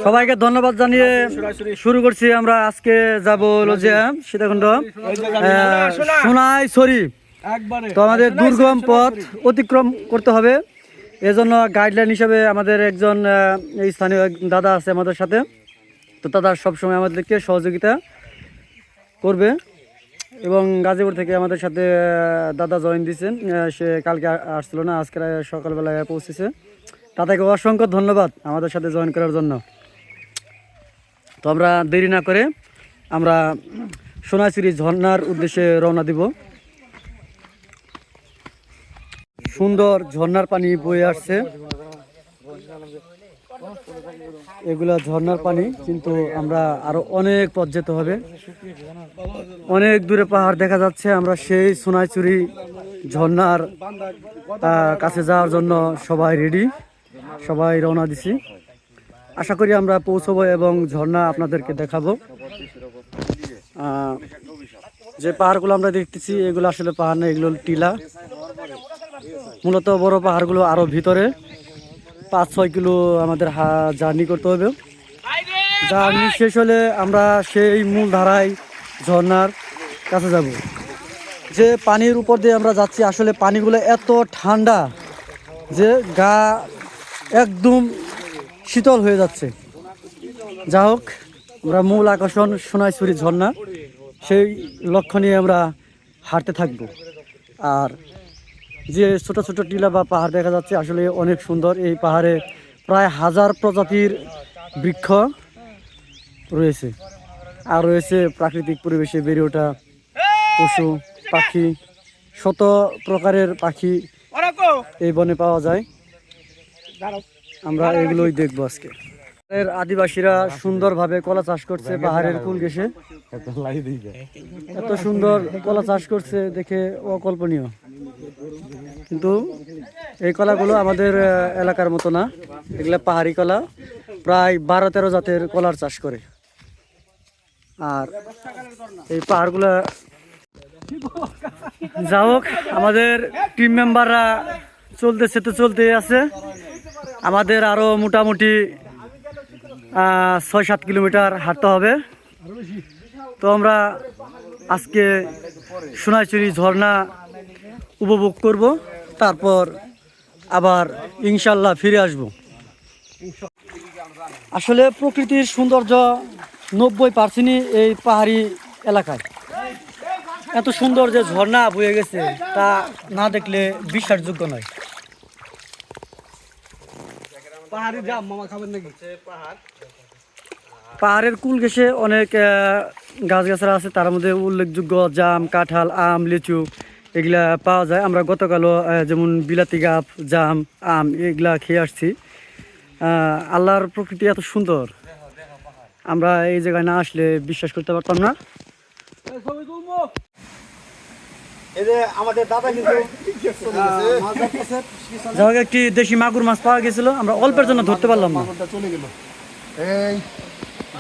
সবাইকে ধন্যবাদ জানিয়ে শুরু করছি। আমরা আজকে যাব হলো যে সীতাকুণ্ড সোনাইছড়ি। তো আমাদের দুর্গম পথ অতিক্রম করতে হবে, এজন্য গাইডলাইন হিসাবে আমাদের একজন স্থানীয় দাদা আছে আমাদের সাথে। তো দাদা সবসময় আমাদেরকে সহযোগিতা করবে এবং গাজীপুর থেকে আমাদের সাথে দাদা জয়েন দিয়েছেন। সে কালকে আসছিল না, আজকে সকালবেলায় পৌঁছেছে। দাদাকে অসংখ্য ধন্যবাদ আমাদের সাথে জয়েন করার জন্য। তো আমরা দেরি না করে আমরা সোনাইছড়ি ঝর্ণার উদ্দেশ্যে রওনা দিব। সুন্দর ঝর্ণার পানি বয়ে আসছে, এগুলা ঝর্ণার পানি, কিন্তু আমরা আরো অনেক পথ যেতে হবে। অনেক দূরে পাহাড় দেখা যাচ্ছে। আমরা সেই সোনাইছড়ি ঝর্ণার কাছে যাওয়ার জন্য সবাই রেডি, সবাই রওনা দিছি। আশা করি আমরা পৌঁছবো এবং ঝর্ণা আপনাদেরকে দেখাবো। যে পাহাড়গুলো আমরা দেখতেছি এগুলো আসলে পাহাড় না, এগুলো টিলা। মূলত বড় পাহাড়গুলো আরো ভিতরে, 5-6 কিলো আমাদের জার্নি করতে হবে। জার্নি শেষ হলে আমরা সেই মূল ধারায় ঝর্ণার কাছে যাব। যে পানির উপর দিয়ে আমরা যাচ্ছি, আসলে পানিগুলো এত ঠান্ডা যে গা একদম শীতল হয়ে যাচ্ছে। যা হোক, আমরা মূল আকর্ষণ সোনাইছড়ি ঝর্ণা, সেই লক্ষ্য নিয়ে আমরা হাঁটতে থাকব। আর যে ছোট ছোট টিলা বা পাহাড় দেখা যাচ্ছে আসলে অনেক সুন্দর। এই পাহাড়ে প্রায় 1000 প্রজাতির বৃক্ষ রয়েছে, আর রয়েছে প্রাকৃতিক পরিবেশে বেড়ে ওঠা পশু পাখি। শত প্রকারের পাখি এই বনে পাওয়া যায়। আমরা এগুলোই দেখবো আজকে। আদিবাসীরা সুন্দরভাবে কলা চাষ করছে পাহাড়ের কুল ঘেঁষে। এত সুন্দর কলা চাষ করছে দেখে অকল্পনীয়। কিন্তু এই কলাগুলো আমাদের এলাকার মতো না, এগুলা পাহাড়ি কলা। প্রায় 12-13 জাতের কলার চাষ করে। আর এই পাহাড়গুলা, যা হোক, আমাদের টিম মেম্বাররা চলতেছে তো চলতে আছে। আমাদের আরো মোটামুটি 6-7 কিলোমিটার হাঁটতে হবে। তো আমরা আজকে সোনাইছড়ি ঝর্ণা উপভোগ করব, তারপর আবার ইনশাল্লাহ ফিরে আসব। আসলে প্রকৃতির সৌন্দর্য 90% এই পাহাড়ি এলাকায়। এত সুন্দর যে ঝর্ণা বয়ে গেছে তা না দেখলে বিশ্বাসযোগ্য নয়। পাহাড়ের কুল ঘেঁষে অনেক গাছগাছরা আছে, তার মধ্যে উল্লেখযোগ্য জাম, কাঁঠাল, আম, লিচু এগুলা পাওয়া যায়। আমরা গতকালও যেমন বিলাতি গাছ, জাম, আম এগুলা খেয়ে আসছি। আল্লাহর প্রকৃতি এত সুন্দর, আমরা এই জায়গায় না আসলে বিশ্বাস করতে পারতাম না। একটি দেশি মাগুর মাছ পাওয়া গেছিল, আমরা অল্পের জন্য ধরতে পারলাম না। এই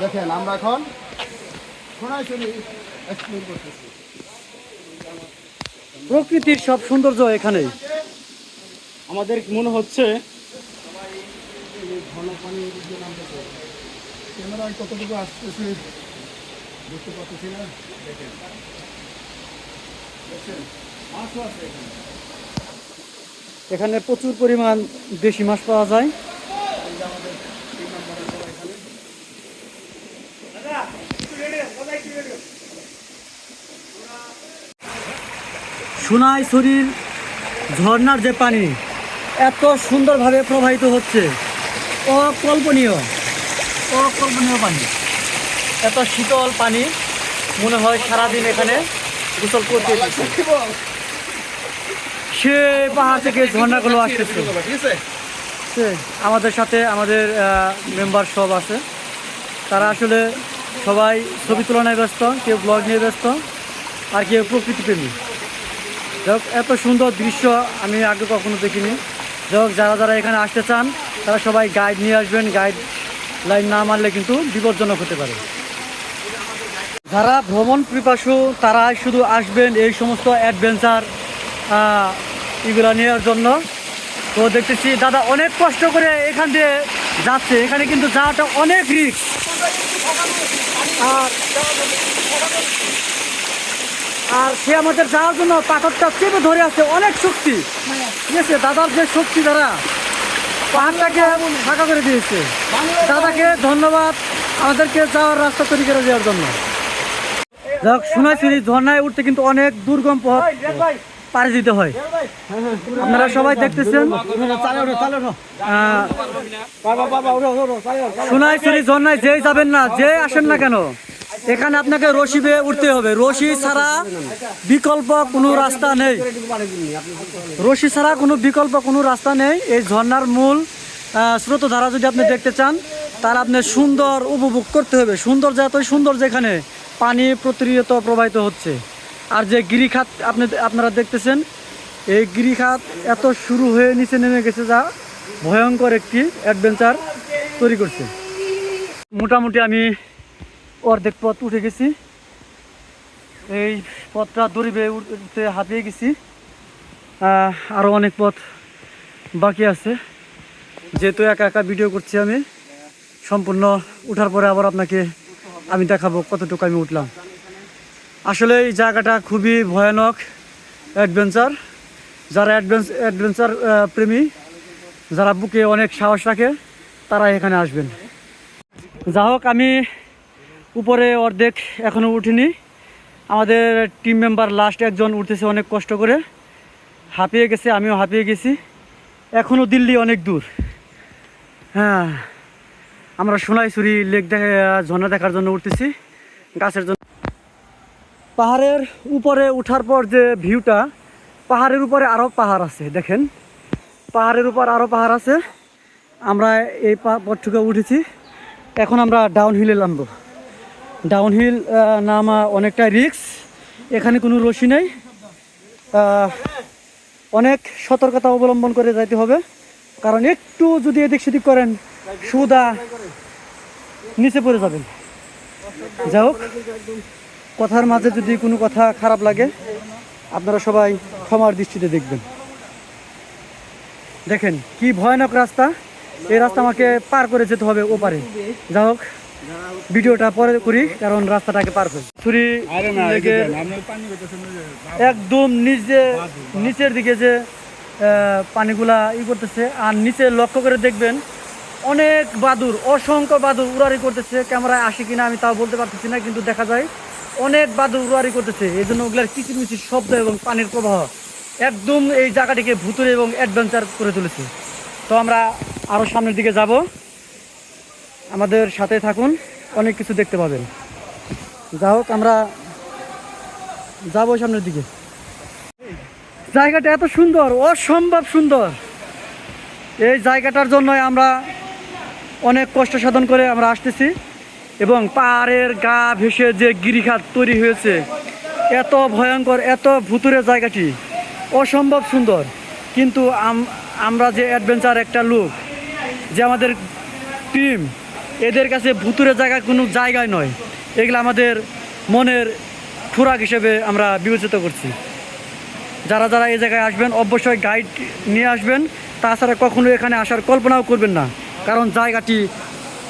দেখেন, আমরা এখন প্রকৃতির সব সৌন্দর্য এখানেই। আমাদের মনে হচ্ছে ক্যামেরায় কতটুকু আসতেছে বুঝতে পারতেছি না। দেখেন এখানে প্রচুর পরিমাণ দেশি মাছ পাওয়া যায়। সোনাইছড়ির ঝর্ণার যে পানি এত সুন্দরভাবে প্রবাহিত হচ্ছে, অকল্পনীয় পানি। এত শীতল পানি, মনে হয় সারাদিন এখানে গোসল করতে। সে পাহাড় থেকে ঝর্ণাগুলো আসতেছে। আমাদের সাথে আমাদের মেম্বার সব আছে, তারা আসলে সবাই ছবি তুলনায় ব্যস্ত, কেউ ব্লগ নিয়ে ব্যস্ত, আর কেউ প্রকৃতি প্রেমী। যাক, এত সুন্দর দৃশ্য আমি আগে কখনো দেখিনি। যাক, যারা যারা এখানে আসতে চান তারা সবাই গাইড নিয়ে আসবেন। গাইড লাইন না মানলে কিন্তু বিপজ্জনক হতে পারে। যারা ভ্রমণ পিপাসু তারাই শুধু আসবেন এই সমস্ত অ্যাডভেঞ্চার এগুলো নেওয়ার জন্য। তো দেখতেছি দাদা অনেক কষ্ট করে এখান দিয়ে যাচ্ছে। এখানে কিন্তু যাওয়াটা অনেক রিস্ক। আর আর সে আমাদের যাওয়ার জন্য পাথরটা চেপে ধরে আছে, অনেক শক্তি। ঠিক আছে, দাদার যে শক্তি দ্বারা পাহাড়টাকে ফাঁকা করে দিয়েছে। দাদাকে ধন্যবাদ আমাদেরকে যাওয়ার রাস্তা তৈরি করে দেওয়ার জন্য। যাক, সোনাইছড়ি ঝর্ণায় উঠতে কিন্তু অনেক দুর্গম পথ পাড়ি দিতে হয়। আপনারা সবাই দেখতেছেন সোনাইছড়ি ঝর্ণায় যেই যাবেন না, যে আসেন না কেন, এখানে আপনাকে রশি বেয়ে উঠতে হবে। রশি ছাড়া বিকল্প কোনো রাস্তা নেই। রশি ছাড়া কোনো বিকল্প কোনো রাস্তা নেই। এই ঝর্ণার মূল স্রোতধারা যদি আপনি দেখতে চান, তার আপনি সুন্দর উপভোগ করতে হবে। সুন্দর যতই সুন্দর, যেখানে পানি প্রতিনিয়ত প্রবাহিত হচ্ছে। আর যে গিরিখাত আপনারা দেখতেছেন, এই গিরিখাত এত শুরু হয়ে নিচে নেমে গেছে, যা ভয়ঙ্কর একটি অ্যাডভেঞ্চার তৈরি করছে। মোটামুটি আমি অর্ধেক পথ উঠে গেছি। এই পথটা দড়ি বেয়ে উঠতে হাঁপিয়ে গেছি। আরও অনেক পথ বাকি আছে। যেহেতু একা একা ভিডিও করছি আমি, সম্পূর্ণ উঠার পরে আবার আপনাকে আমি দেখাবো কতটুকু আমি উঠলাম। আসলে এই জায়গাটা খুবই ভয়ানক অ্যাডভেঞ্চার। যারা অ্যাডভেঞ্চার প্রেমী, যারা বুকে অনেক সাহস রাখে, তারা এখানে আসবেন। যা হোক, আমি উপরে অর্ধেক এখনও উঠিনি। আমাদের টিম মেম্বার লাস্ট একজন উঠতেছে অনেক কষ্ট করে, হাঁপিয়ে গেছে, আমিও হাঁপিয়ে গেছি। এখনও দিল্লি অনেক দূর। হ্যাঁ, আমরা সোনাইছড়ি লেক ঝর্ণা দেখার জন্য উঠতেছি, গাছের জন্য। পাহাড়ের উপরে উঠার পর যে ভিউটা, পাহাড়ের উপরে আরও পাহাড় আছে, দেখেন পাহাড়ের উপর আরও পাহাড় আছে। আমরা এই পথটুকু উঠেছি, এখন আমরা ডাউন হিলে নামবো। ডাউন হিল নামা অনেকটা রিস্ক। এখানে কোনো রশি নেই, অনেক সতর্কতা অবলম্বন করে যাইতে হবে। কারণ একটু যদি এদিক সেদিক করেন, সুদা নিচে পড়ে যাবেন। যাই হোক, কথার মাঝে যদি কোনো কথা খারাপ লাগে, আপনারা সবাই ক্ষমার দৃষ্টিতে দেখবেন। দেখেন কি ভয়ানক রাস্তা। এই রাস্তা আমাকে পার করে যেতে হবে ওপারে। যাই হোক, ভিডিওটা পরে করি, কারণ রাস্তাটাকে পার করি। ছুরি একদম নিচের দিকে যে পানিগুলা করতেছে, আর নিচে লক্ষ্য করে দেখবেন অনেক বাদুর, অসংখ্য বাদুর উড়ারি করতেছে। ক্যামেরায় আসে কিনা আমি তাও বলতে পারতেছি না, কিন্তু দেখা যায় অনেক বাদুর উড়ারি করতেছে। এই জন্য ওগুলার কিচিরমিচির শব্দ এবং পানির প্রবাহ একদম এই জায়গাটিকে ভুতুরে এবং অ্যাডভেঞ্চার করে তুলেছে। তো আমরা আরও সামনের দিকে যাব, আমাদের সাথে থাকুন, অনেক কিছু দেখতে পাবেন। যা হোক, আমরা যাবো সামনের দিকে। জায়গাটা এত সুন্দর, অসম্ভব সুন্দর। এই জায়গাটার জন্যই আমরা অনেক কষ্ট সাধন করে আমরা আসতেছি। এবং পাহাড়ের গা ভেসে যে গিরিখাত তৈরি হয়েছে, এত ভয়ঙ্কর, এত ভুতুরে জায়গাটি অসম্ভব সুন্দর। কিন্তু আমরা যে অ্যাডভেঞ্চার একটা লোক, যে আমাদের টিম, এদের কাছে ভুতুরে জায়গা কোনো জায়গায় নয়। এগুলো আমাদের মনের খোরাক হিসেবে আমরা বিবেচিত করছি। যারা যারা এই জায়গায় আসবেন, অবশ্যই গাইড নিয়ে আসবেন। তাছাড়া কখনো এখানে আসার কল্পনাও করবেন না, কারণ জায়গাটি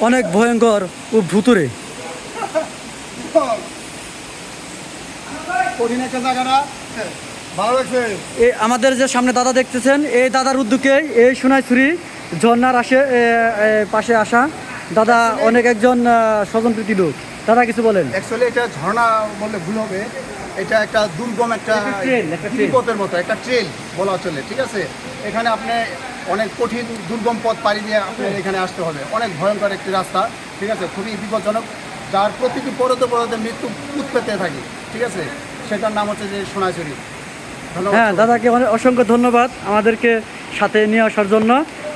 অনেক ভয়ঙ্কর ও ভুতুরে। আমাদের যে সামনে দাদা দেখতেছেন, এই দাদার উদ্যোগে এই সোনাইছড়ি ঝর্ণার পাশে আসা দাদা অনেক একজন স্বজনপ্রীতি লোক। দাদা কিছু বলেন। অ্যাকচুয়ালি এটা ঝর্ণা বললে ভুল হবে, এটা একটা দুর্গম একটা পথের মতো একটা ট্রেল বলা চলে। ঠিক আছে, এখানে আপনি অনেক কঠিন দুর্গম পথ পাড়ি দিয়ে আপনার এখানে আসতে হবে। অনেক ভয়ঙ্কর একটি রাস্তা, ঠিক আছে, খুবই বিপজ্জনক, যার প্রতিটি পরতে পরতে মৃত্যু পেতে থাকি। ঠিক আছে, সেটার নাম হচ্ছে যে সোনাইছড়ি। হ্যাঁ, দাদাকে অসংখ্য ধন্যবাদ আমাদেরকে সাথে নিয়ে আসার জন্য।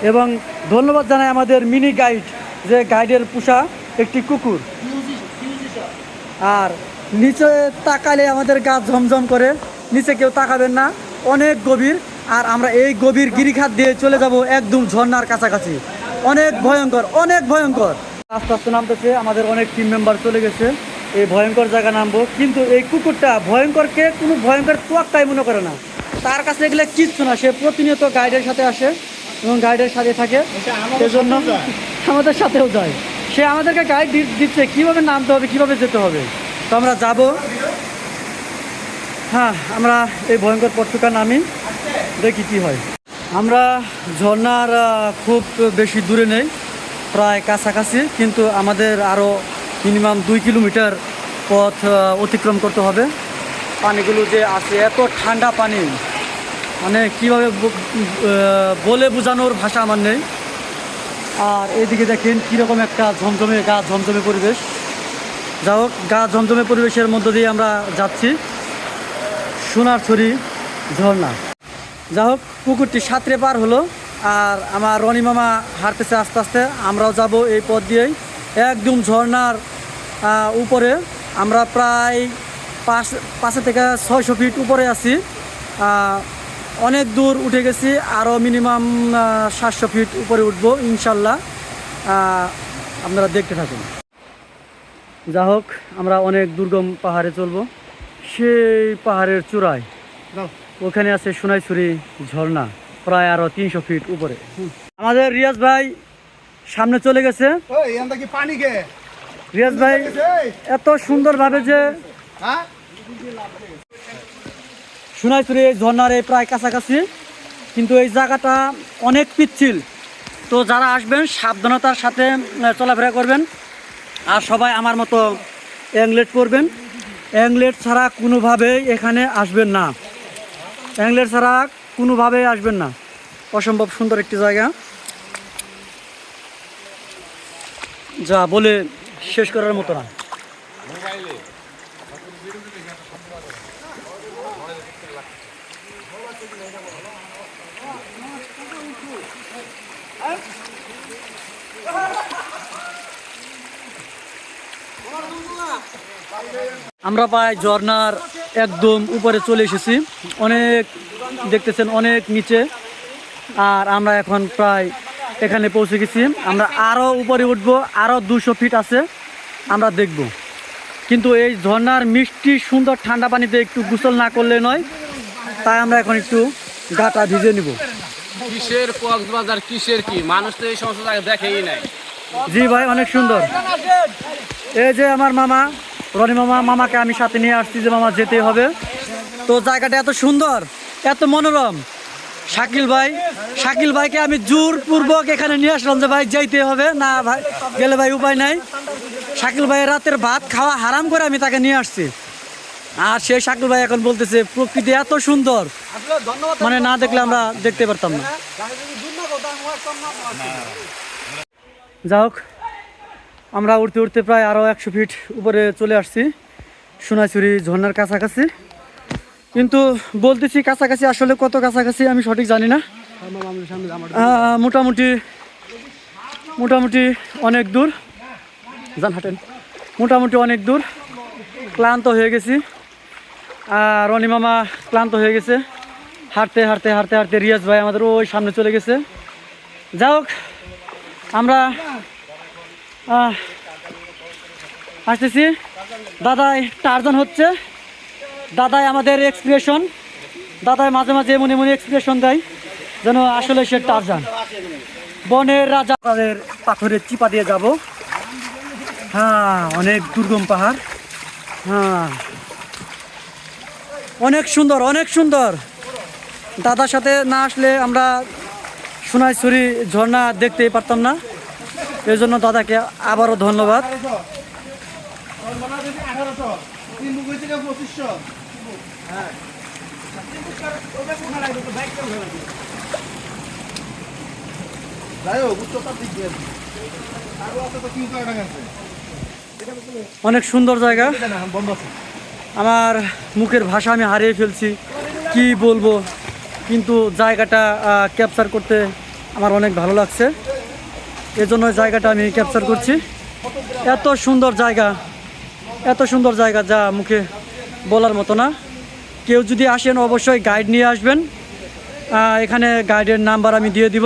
এবং ধন্যবাদ জানাই আমাদের মিনি গাইড, যে গাইডের পোষা একটি কুকুর। আর নিচে তাকালে আমাদের গা ঝমঝম করে, নিচে কেউ তাকাবেন না, অনেক গভীর। আর আমরা এই গভীর গিরিখাত দিয়ে চলে যাব একদম ঝর্ণার কাছাকাছি। অনেক ভয়ঙ্কর, অনেক ভয়ঙ্কর। আস্তে আস্তে নামতেছে, আমাদের অনেক টিম মেম্বার চলে গেছে। এই ভয়ঙ্কর জায়গা নামবো, কিন্তু এই কুকুরটা ভয়ঙ্করকে কোনো ভয়ঙ্কর তোয়াক্কাই মনে করে না। তার কাছে এগুলো কিচ্ছু না, সে প্রতিনিয়ত গাইডের সাথে আসে এবং গাইডের সাথে থাকে। সেজন্য আমাদের সাথেও যায়, সে আমাদেরকে গাইড দিচ্ছে কীভাবে নামতে হবে, কীভাবে যেতে হবে। তো আমরা যাব, হ্যাঁ আমরা এই ভয়ঙ্কর পথটুকা নামি, দেখি কি হয়। আমরা ঝর্ণার খুব বেশি দূরে নেই, প্রায় কাছাকাছি, কিন্তু আমাদের আরও মিনিমাম 2 কিলোমিটার পথ অতিক্রম করতে হবে। পানিগুলো যে আছে এত ঠান্ডা পানি, মানে কীভাবে বলে বোঝানোর ভাষা আমার নেই। আর এদিকে দেখেন কীরকম একটা ঝমঝমে গা ঝমঝমে পরিবেশ। যা হোক, গা ঝমঝমে পরিবেশের মধ্য দিয়ে আমরা যাচ্ছি সোনারছড়ি ঝর্ণা। যা হোক, পুকুরটি সাঁতরে পার হলো, আর আমার রনি মামা হাঁটতেছে আস্তে আস্তে, আমরাও যাব এই পথ দিয়েই একদম ঝর্ণার উপরে। আমরা প্রায় 5 থেকে 600 ফিট উপরে আছি, অনেক দূর উঠে গেছি, আরও মিনিমাম 700 ফিট উপরে উঠবো ইনশাল্লাহ। আপনারা দেখতে থাকুন। যা হোক, আমরা অনেক দুর্গম পাহাড়ে চলবো, সেই পাহাড়ের চূড়ায় ওখানে আছে সোনাইছড়ি ঝর্ণা, প্রায় আরও 300 ফিট উপরে। আমাদের রিয়াজ ভাই সামনে চলে গেছে। রিয়াজ ভাই এত সুন্দরভাবে যে সোনাইছড়ি ঝর্ণার এই প্রায় কাছাকাছি, কিন্তু এই জায়গাটা অনেক পিচ্ছিল। তো যারা আসবেন সাবধানতার সাথে চলাফেরা করবেন, আর সবাই আমার মতো অ্যাংলেট পরবেন। অ্যাংলেট ছাড়া কোনোভাবেই এখানে আসবেন না, অ্যাংলেট ছাড়া কোনোভাবেই আসবেন না। অসম্ভব সুন্দর একটি জায়গা, যা বলে শেষ করার মতো না। আমরা প্রায় ঝর্ণার একদম উপরে চলে এসেছি, অনেক দেখতেছেন অনেক নিচে, আর আমরা এখন প্রায় এখানে পৌঁছে গেছি। আমরা আরও উপরে উঠবো, আরও 200 ফিট আছে, আমরা দেখব। কিন্তু এই ঝর্ণার মিষ্টি সুন্দর ঠান্ডা পানিতে একটু গোসল না করলে নয়, তাই আমরা এখন একটু গাটা ভিজে নিব। কিসের কক্সবাজার, কিসের কি, মানুষ তো এই সমস্ত জায়গা দেখেই নাই। জি ভাই, অনেক সুন্দর। এই যে আমার মামা রনি মামা, মামাকে আমি সাথে নিয়ে আসছি যে মামা যেতে হবে। তো জায়গাটা এত সুন্দর, এত মনোরম। শাকিল ভাইকে আমি জোরপূর্বক এখানে নিয়ে আসলাম যে ভাই যাইতে হবে, না ভাই গেলে ভাই উপায় নাই। শাকিল ভাই রাতের ভাত খাওয়া হারাম করে আমি তাকে নিয়ে আসছি, আর সেই শাকিল ভাই এখন বলতেছে প্রকৃতি এত সুন্দর, মানে না দেখলে আমরা দেখতে পারতাম না। যা হোক, আমরা উঠতে উঠতে প্রায় আরও 100 ফিট উপরে চলে আসছি সোনাইছড়ি ঝর্ণার কাছাকাছি। কিন্তু বলতেছি কাছাকাছি, আসলে কত কাছাকাছি আমি সঠিক জানি না। মোটামুটি অনেক দূর, জান হাঁটেন, মোটামুটি অনেক দূর। ক্লান্ত হয়ে গেছি, আর রনি মামা ক্লান্ত হয়ে গেছে হাঁটতে হাঁটতে হাঁটতে হাঁটতে। রিয়াজ ভাই আমাদের ওই সামনে চলে গেছে। যাই হোক, আমরা আসতেছি। দাদাই টার্জন হচ্ছে, দাদাই আমাদের এক্সপ্রেশন, দাদাই মাঝে মাঝে এমন এমন এক্সপ্রেশন দেয় যেন আসলে সে টার্জান, বনের রাজা। তাদের পাথরের চিপা দিয়ে যাব। হ্যাঁ, অনেক দুর্গম পাহাড়, হ্যাঁ অনেক সুন্দর, অনেক সুন্দর। দাদার সাথে না আসলে আমরা সোনাইছড়ি ঝর্ণা দেখতেই পারতাম না, এই জন্য দাদাকে আবারও ধন্যবাদ। অনেক সুন্দর জায়গা, আমার মুখের ভাষা আমি হারিয়ে ফেলছি, কি বলবো, কিন্তু জায়গাটা ক্যাপচার করতে আমার অনেক ভালো লাগছে, এজন্য জায়গাটা আমি ক্যাপচার করছি। এত সুন্দর জায়গা, এত সুন্দর জায়গা যা মুখে বলার মতো না। কেউ যদি আসেন অবশ্যই গাইড নিয়ে আসবেন, এখানে গাইডের নাম্বার আমি দিয়ে দিব,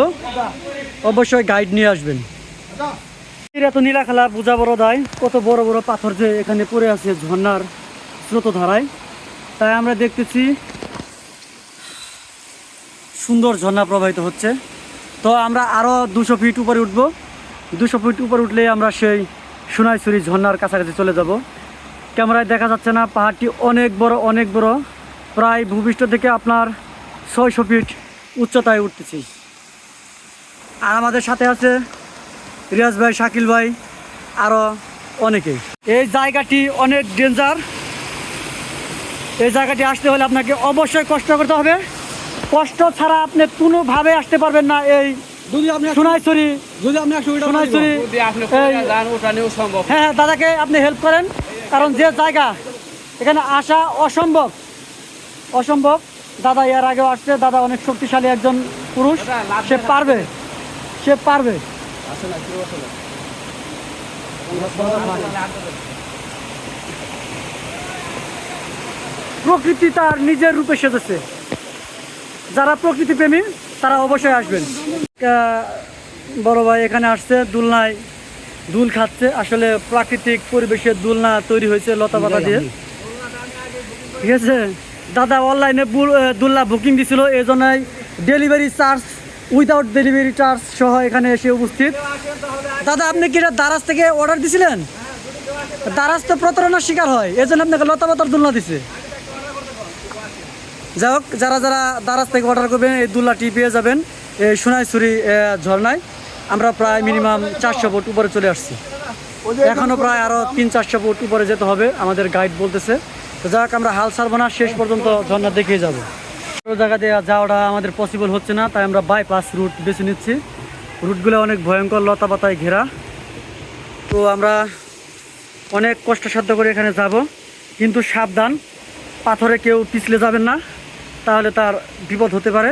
অবশ্যই গাইড নিয়ে আসবেন। এত নীলাখালা পূজা বড় দায়, কত বড় বড় পাথর যে এখানে পড়ে আছে ঝর্ণার স্রোতধারায়, তাই আমরা দেখতেছি সুন্দর ঝর্ণা প্রবাহিত হচ্ছে। তো আমরা আরও 200 ফিট উপরে উঠবো, 200 ফিট উপর উঠলে আমরা সেই সোনাইছড়ি ঝর্ণার কাছাকাছি চলে যাব। ক্যামেরায় দেখা যাচ্ছে না, পাহাড়টি অনেক বড়, প্রায় ভূপৃষ্ঠ থেকে আপনার 600 ফিট উচ্চতায় উঠতেছি। আর আমাদের সাথে আছে রিয়াজ ভাই, শাকিল ভাই, আরও অনেকেই। এই জায়গাটি অনেক ডেঞ্জার। এই জায়গাটি আসতে হলে আপনাকে অবশ্যই কষ্ট করতে হবে। কষ্ট ছাড়া আপনি কোনোভাবে আসতে পারবেন না। এই সোনাইছড়ি সোনাইছড়ি যদি আপনি কোথায় যান ওটা নিয়েও সম্ভব। হ্যাঁ, দাদাকে আপনি হেল্প করেন, কারণ যে জায়গা এখানে আসা অসম্ভব। দাদা এর আগেও আসছে, দাদা অনেক শক্তিশালী একজন পুরুষ, সে পারবে। প্রকৃতি তার নিজের রূপে সেজেছে। যারা প্রকৃতি প্রেমী তারা অবশ্যই আসবেন। বড় ভাই এখানে আসছে, দুলনায় দুল খাচ্ছে। আসলে প্রাকৃতিক পরিবেশের দুলনা তৈরি হয়েছে লতা পাতা দিয়ে, ঠিক আছে। দাদা অনলাইনে দুলনা বুকিং দিছিল, এই জন্যই delivery charge without delivery charge সহ এখানে এসে উপস্থিত। দাদা আপনি কি এটা দারাজ থেকে অর্ডার দিছিলেন? দারাজ তো প্রতারণার শিকার হয়, এই জন্য আপনাকে লতা পাতার দুলনা দিছে। যাই হোক, যারা দারাজ থেকে অর্ডার করবেন এই দুলনাটি পেয়ে যাবেন এই সোনাইছড়ি ঝর্ণায়। আমরা প্রায় মিনিমাম 400 ফুট উপরে চলে আসছি। এখনও প্রায় আরও 300-400 ফুট উপরে যেতে হবে, আমাদের গাইড বলতেছে। তো যাক, আমরা হাল ছাড়বো না, শেষ পর্যন্ত ঝর্ণা দেখিয়ে যাব। ওই জায়গা দিয়ে যাওয়াটা আমাদের পসিবল হচ্ছে না, তাই আমরা বাইপাস রুট বেছে নিচ্ছি। রুটগুলো অনেক ভয়ঙ্কর, লতা পাতায় ঘেরা। তো আমরা অনেক কষ্টসাধ্য করে এখানে যাব, কিন্তু সাবধান, পাথরে কেউ পিছলে যাবেন না, তাহলে তার বিপদ হতে পারে।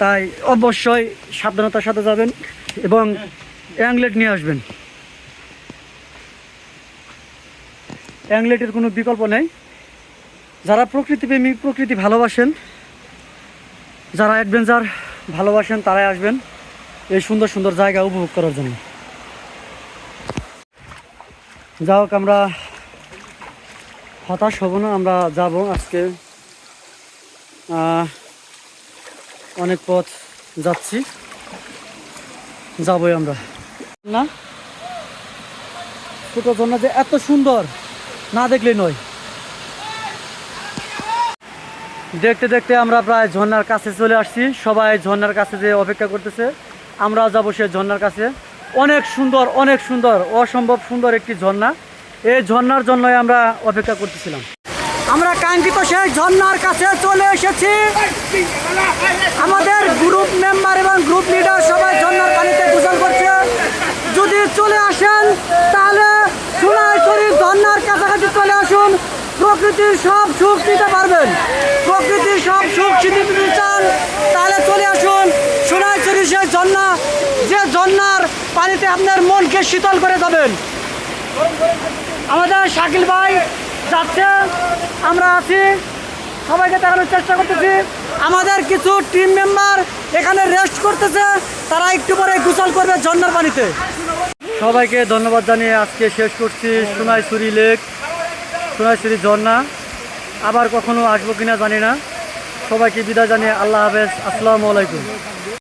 তাই অবশ্যই সাবধানতার সাথে যাবেন এবং অ্যাংলেট নিয়ে আসবেন। অ্যাংলেটের কোনো বিকল্প নেই। যারা প্রকৃতিপ্রেমী, প্রকৃতি ভালোবাসেন, যারা অ্যাডভেঞ্চার ভালোবাসেন, তারাই আসবেন এই সুন্দর সুন্দর জায়গা উপভোগ করার জন্য। যা হোক, আমরা হতাশ হব না, আমরা যাব। আজকে অনেক পথ যাবই আমরা। না, ছোট ঝর্ণা যে এত সুন্দর না দেখলেই নয়। দেখতে দেখতে আমরা প্রায় ঝর্ণার কাছে চলে আসছি। সবাই ঝর্ণার কাছে যে অপেক্ষা করতেছে, আমরাও যাবো সেই ঝর্ণার কাছে। অনেক সুন্দর, অসম্ভব সুন্দর একটি ঝর্ণা। এই ঝর্ণার জন্যই আমরা অপেক্ষা করতেছিলাম। আমরা কাঙ্ক্ষিত সেই ঝর্ণার কাছে চলে এসেছি। আমাদের গ্রুপ মেম্বার এবং গ্রুপ লিডার সবাই ঝর্ণার পানিতে গোসল করছে। যদি চলে আসেন তাহলে সোনাইছড়ি ঝর্ণার কাছাকাছি চলে আসুন, প্রকৃতির সব সুখ নিতে পারবেন। প্রকৃতির সব সুখ নিতে চান তাহলে চলে আসুন সোনাইছড়ি সেই ঝর্ণা, যে ঝর্ণার পানিতে আপনার মনকে শীতল করে যাবেন। আমাদের শাকিল ভাই যাচ্ছে, আমরা আছি, সবাইকে দেখানোর চেষ্টা করতেছি। আমাদের কিছু টিম মেম্বার এখানে রেস্ট করতেছে, তারা একটু পরে গোসল করবে ঝর্ণার পানিতে। সবাইকে ধন্যবাদ জানিয়ে আজকে শেষ করছি সোনাইছড়ি লেক, সোনাইছড়ি ঝর্ণা। আবার কখনো আসবো কিনা জানি না। সবাইকে বিদায় জানিয়ে আল্লাহ হাফেজ, আসসালামু আলাইকুম।